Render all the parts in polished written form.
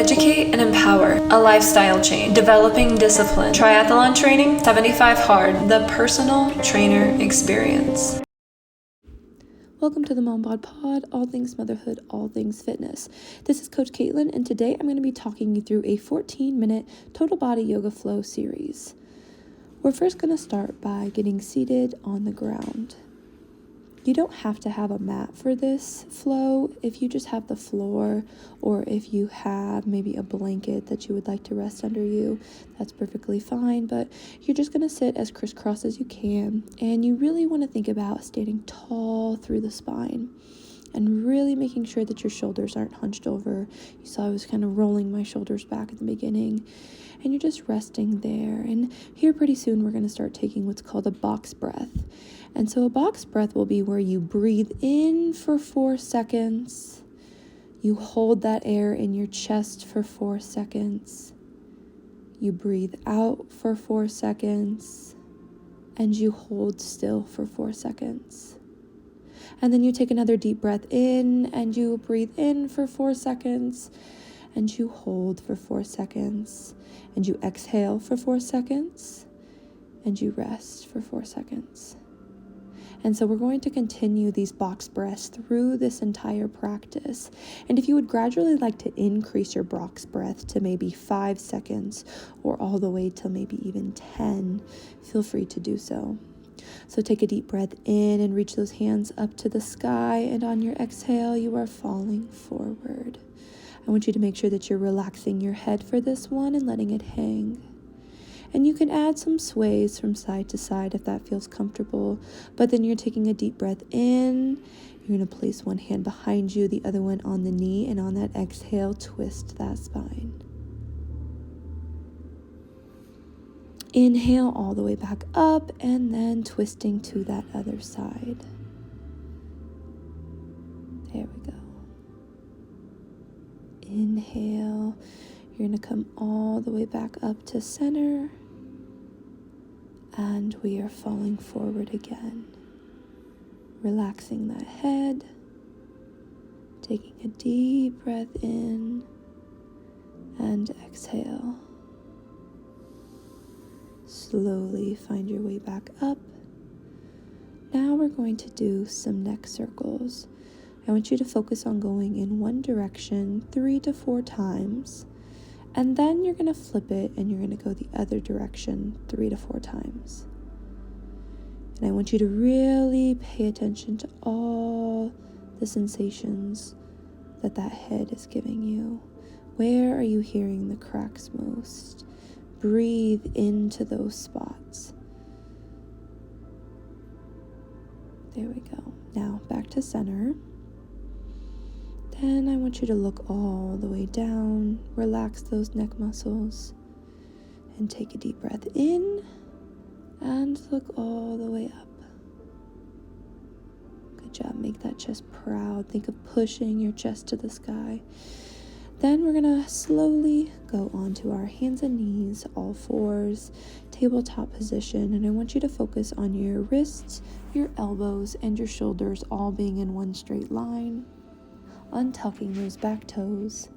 Educate and empower. A lifestyle change. Developing discipline. Triathlon training. 75 hard. The personal trainer experience. Welcome to the Mom Bod Pod, all things motherhood, all things fitness. This is Coach Caitlyn, and today I'm going to be talking you through a 14-minute total body yoga flow series. We're first going to start by getting seated on the ground. You don't have to have a mat for this flow. If you just have the floor, or if you have maybe a blanket that you would like to rest under you, that's perfectly fine. But you're just going to sit as crisscross as you can. And you really want to think about standing tall through the spine and really making sure that your shoulders aren't hunched over. You saw I was kind of rolling my shoulders back at the beginning. And you're just resting there. And here pretty soon we're going to start taking what's called a box breath. And so a box breath will be where you breathe in for 4 seconds. You hold that air in your chest for 4 seconds. You breathe out for 4 seconds. And you hold still for 4 seconds. And then you take another deep breath in and you breathe in for 4 seconds. And you hold for 4 seconds. And you exhale for 4 seconds. And you rest for 4 seconds. And so we're going to continue these box breaths through this entire practice. And if you would gradually like to increase your box breath to maybe 5 seconds or all the way to maybe even 10, feel free to do so. So take a deep breath in and reach those hands up to the sky. And on your exhale, you are falling forward. I want you to make sure that you're relaxing your head for this one and letting it hang. And you can add some sways from side to side if that feels comfortable. But then you're taking a deep breath in. You're going to place one hand behind you, the other one on the knee. And on that exhale, twist that spine. Inhale all the way back up and then twisting to that other side. There we go. Inhale. You're going to come all the way back up to center. And we are falling forward again. Relaxing that head. Taking a deep breath in. And exhale. Slowly find your way back up. Now we're going to do some neck circles. I want you to focus on going in one direction 3 to 4 times. And then you're going to flip it and you're going to go the other direction 3 to 4 times. And I want you to really pay attention to all the sensations that head is giving you. Where are you hearing the cracks most? Breathe into those spots. There we go. Now back to center. Then I want you to look all the way down, relax those neck muscles, and take a deep breath in, and look all the way up. Good job, make that chest proud. Think of pushing your chest to the sky. Then we're gonna slowly go onto our hands and knees, all fours, tabletop position, and I want you to focus on your wrists, your elbows, and your shoulders all being in one straight line. Untucking those back toes,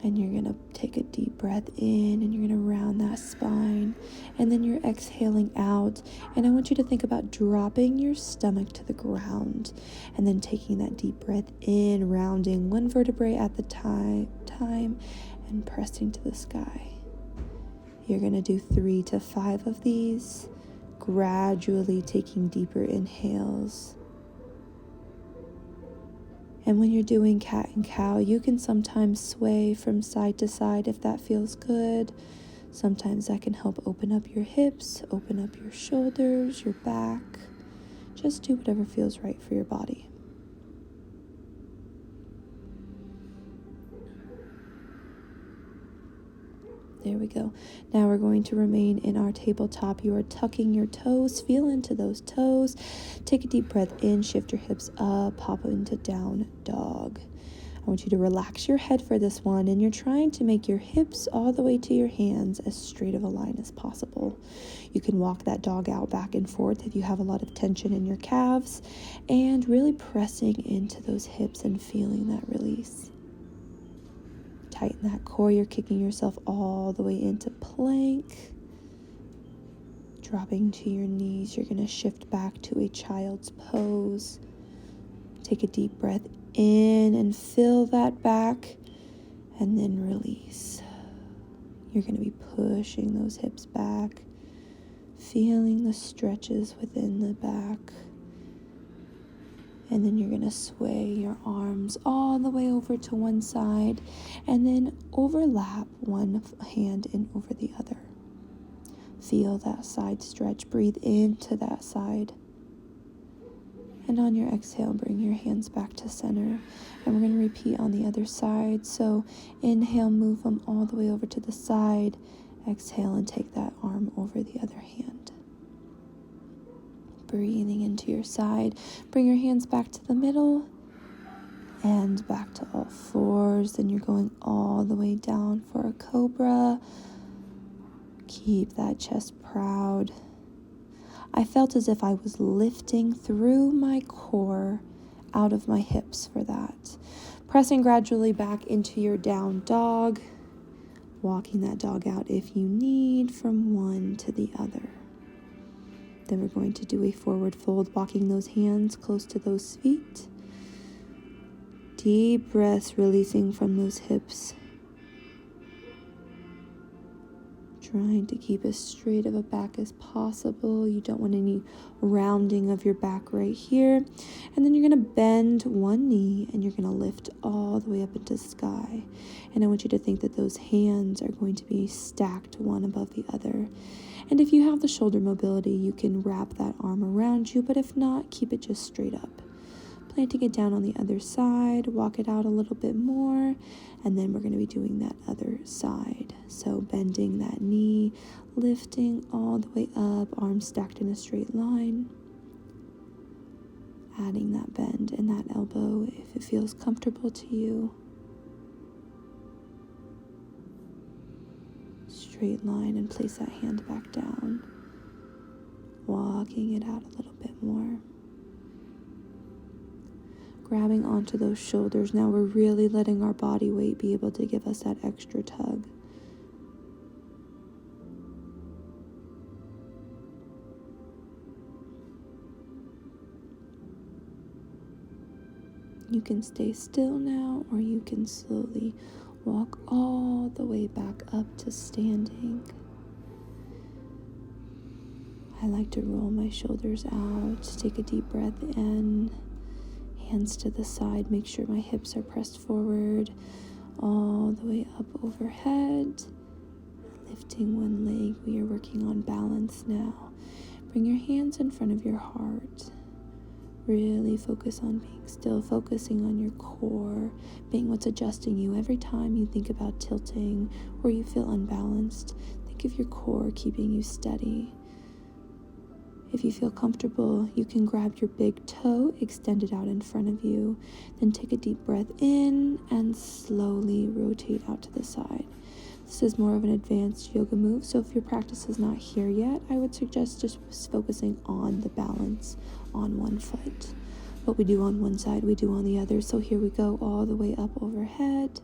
and you're going to take a deep breath in and you're going to round that spine, and then you're exhaling out, and I want you to think about dropping your stomach to the ground and then taking that deep breath in, rounding one vertebrae at the time and pressing to the sky. You're going to do 3 to 5 of these, gradually taking deeper inhales. And when you're doing cat and cow, you can sometimes sway from side to side if that feels good. Sometimes that can help open up your hips, open up your shoulders, your back. Just do whatever feels right for your body. There we go. Now we're going to remain in our tabletop. You are tucking your toes. Feel into those toes. Take a deep breath in. Shift your hips up. Hop into down dog. I want you to relax your head for this one. And you're trying to make your hips all the way to your hands as straight of a line as possible. You can walk that dog out back and forth if you have a lot of tension in your calves. And really pressing into those hips and feeling that release. tighten that core. You're kicking yourself all the way into plank. Dropping to your knees, you're going to shift back to a child's pose. Take a deep breath in and fill that back, and then release. You're going to be pushing those hips back, feeling the stretches within the back. And then you're going to sway your arms all the way over to one side and then overlap one hand in over the other. Feel that side stretch. Breathe into that side. And on your exhale, bring your hands back to center. And we're going to repeat on the other side. So inhale, move them all the way over to the side. Exhale and take that arm over the other hand. Breathing into your side. Bring your hands back to the middle and back to all fours. Then you're going all the way down for a cobra. Keep that chest proud. I felt as if I was lifting through my core out of my hips for that. Pressing gradually back into your down dog. Walking that dog out if you need from one to the other. Then we're going to do a forward fold, walking those hands close to those feet. Deep breaths releasing from those hips. Trying to keep as straight of a back as possible. You don't want any rounding of your back right here. And then you're going to bend one knee and you're going to lift all the way up into the sky. And I want you to think that those hands are going to be stacked one above the other. And if you have the shoulder mobility, you can wrap that arm around you. But if not, keep it just straight up. Planting it down on the other side, walk it out a little bit more, and then we're going to be doing that other side. So bending that knee, lifting all the way up, arms stacked in a straight line. Adding that bend in that elbow if it feels comfortable to you. Straight line and place that hand back down. Walking it out a little bit more. Grabbing onto those shoulders. Now we're really letting our body weight be able to give us that extra tug. You can stay still now, or you can slowly walk all the way back up to standing. I like to roll my shoulders out, take a deep breath in. Hands to the side, make sure my hips are pressed forward, all the way up overhead. Lifting one leg, we are working on balance now. Bring your hands in front of your heart. Really focus on being still, focusing on your core, being what's adjusting you. Every time you think about tilting or you feel unbalanced, think of your core keeping you steady. If you feel comfortable, you can grab your big toe, extend it out in front of you, then take a deep breath in and slowly rotate out to the side. This is more of an advanced yoga move, so if your practice is not here yet, I would suggest just focusing on the balance on one foot. What we do on one side, we do on the other. So here we go, all the way up overhead.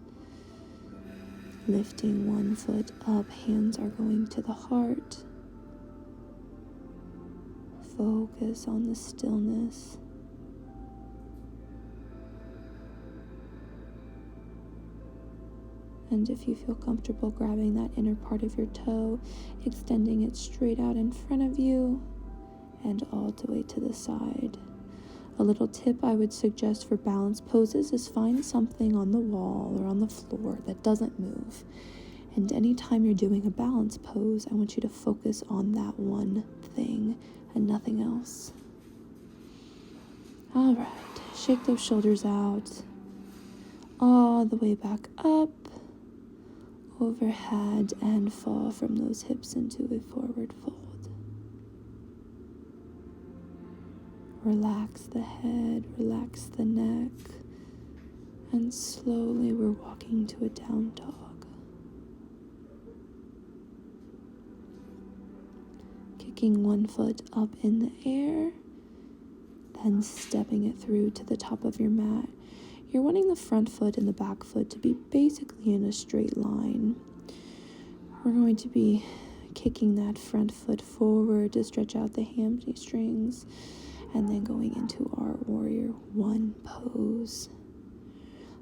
Lifting one foot up, hands are going to the heart. Focus on the stillness. And if you feel comfortable grabbing that inner part of your toe, extending it straight out in front of you and all the way to the side. A little tip I would suggest for balance poses is find something on the wall or on the floor that doesn't move. And anytime you're doing a balance pose, I want you to focus on that one thing and nothing else. All right, shake those shoulders out, all the way back up, overhead, and fall from those hips into a forward fold. Relax the head, relax the neck, and slowly we're walking to a down dog. Kicking one foot up in the air, then stepping it through to the top of your mat. you're wanting the front foot and the back foot to be basically in a straight line. We're going to be kicking that front foot forward to stretch out the hamstrings, and then going into our warrior one pose.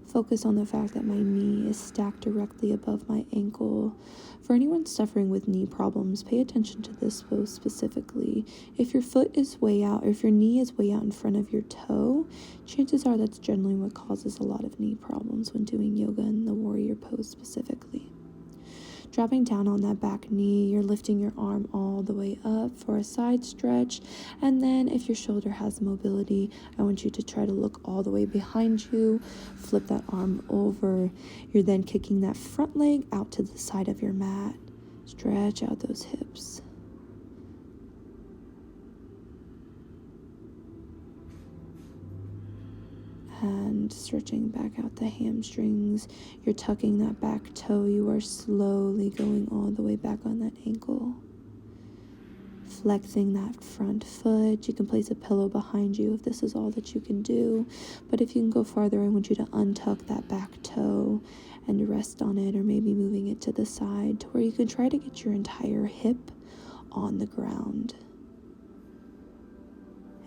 Focus on the fact that my knee is stacked directly above my ankle. For anyone suffering with knee problems, pay attention to this pose specifically. If your foot is way out, or if your knee is way out in front of your toe, chances are that's generally what causes a lot of knee problems when doing yoga in the warrior pose specifically. Dropping down on that back knee, you're lifting your arm all the way up for a side stretch. And then if your shoulder has mobility, I want you to try to look all the way behind you. Flip that arm over. You're then kicking that front leg out to the side of your mat. Stretch out those hips. And stretching back out the hamstrings. You're tucking that back toe. You are slowly going all the way back on that ankle. Flexing that front foot. You can place a pillow behind you if this is all that you can do. But if you can go farther, I want you to untuck that back toe and rest on it, or maybe moving it to the side to where you can try to get your entire hip on the ground.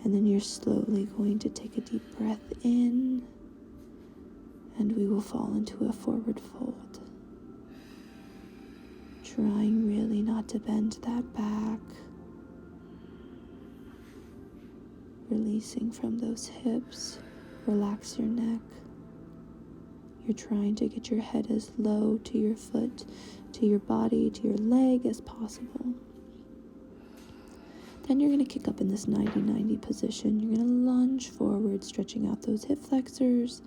And then you're slowly going to take a deep breath in, and we will fall into a forward fold. Trying really not to bend that back. Releasing from those hips. Relax your neck. You're trying to get your head as low to your foot, to your body, to your leg as possible. Then you're going to kick up in this 90-90 position. You're going to lunge forward, stretching out those hip flexors.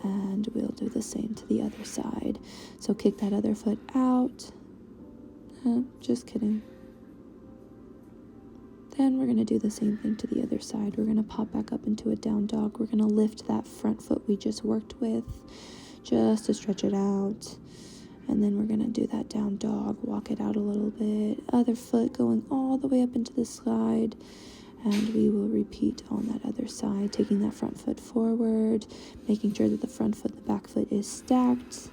And we'll do the same to the other side. So kick that other foot out. Just kidding. Then we're going to do the same thing to the other side. We're going to pop back up into a down dog. We're going to lift that front foot we just worked with, just to stretch it out. And then we're going to do that down dog, walk it out a little bit. Other foot going all the way up into the slide. And we will repeat on that other side, taking that front foot forward, making sure that the front foot and the back foot is stacked.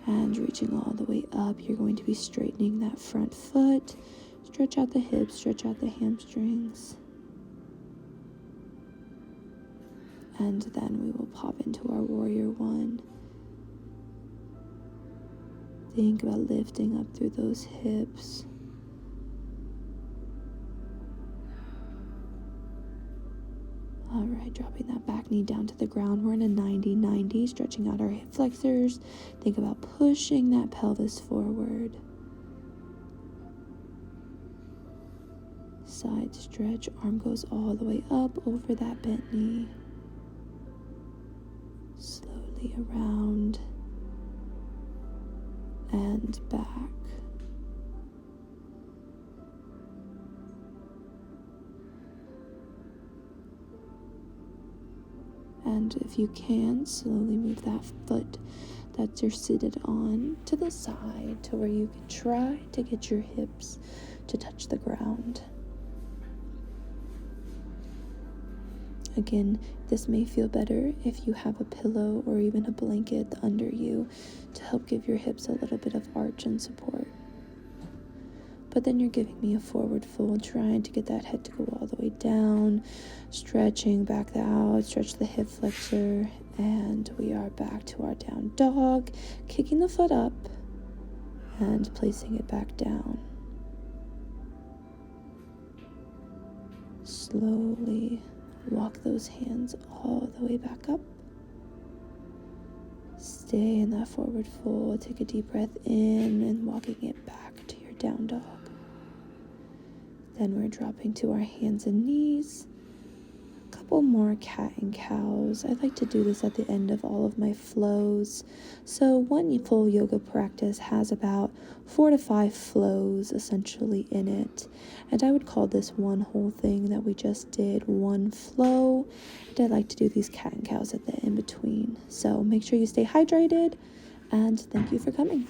And reaching all the way up, you're going to be straightening that front foot. Stretch out the hips, stretch out the hamstrings. And then we will pop into our warrior one. Think about lifting up through those hips. All right, dropping that back knee down to the ground. We're in a 90-90, stretching out our hip flexors. Think about pushing that pelvis forward. Side stretch, arm goes all the way up over that bent knee. Slowly around and back. And if you can, slowly move that foot that you're seated on to the side to where you can try to get your hips to touch the ground. Again, this may feel better if you have a pillow or even a blanket under you to help give your hips a little bit of arch and support. But then you're giving me a forward fold, trying to get that head to go all the way down, stretching back out, stretch the hip flexor, and we are back to our down dog, kicking the foot up and placing it back down. Slowly walk those hands all the way back up. Stay in that forward fold. Take a deep breath in and walking it back to your down dog. Then we're dropping to our hands and knees. A couple more cat and cows. I like to do this at the end of all of my flows. So one full yoga practice has about 4 to 5 flows essentially in it. And I would call this one whole thing that we just did one flow. And I like to do these cat and cows at the in between. So make sure you stay hydrated, and thank you for coming.